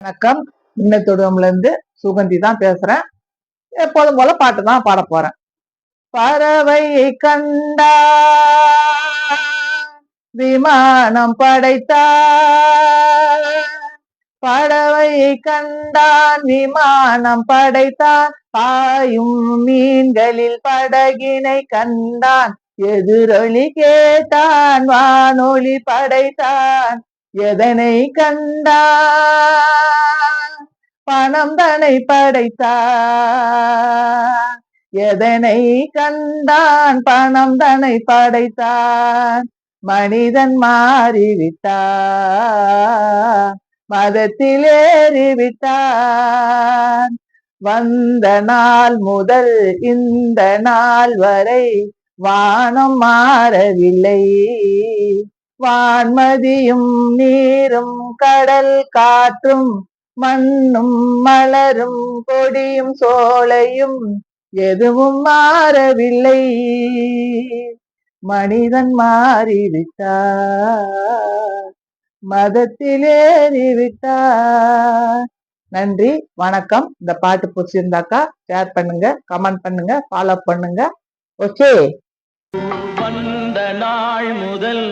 வணக்கம். இன்னத்தோடுல இருந்து சுகந்தி தான் பேசுறேன். எப்போதும் போல பாட்டு தான் பாட போறேன். பறவை கண்டா விமானம் படைத்தான், பறவை கண்டான் விமானம் படைத்தான், பாயும் மீன்களில் படகினை கண்டான், எதிரொலி கேட்டான் வானொலி படைத்தான், எதனை கண்டான் பணம் தனை படைத்தான், எதனை கண்டான் பணம் தனை படைத்தான், மனிதன் மாறிவிட்டான் மதத்தில் ஏறிவிட்டான், வந்த நாள் முதல் இந்த நாள் வரை வானம் மாறவில்லை, வான்மதியும் நீரும் கடல் காற்றும் மண்ணும் மலரும் கொடியும் சோலையும் எதுவும் மாறவில்லை, மனிதன் மாறிவிட்டார் மதத்தில் ஏறிவிட்டார். நன்றி, வணக்கம். இந்த பாட்டு பிடிச்சிருந்தாக்கா ஷேர் பண்ணுங்க, கமெண்ட் பண்ணுங்க, ஃபாலோ பண்ணுங்க. ஓகே. வந்த நாள் முதல்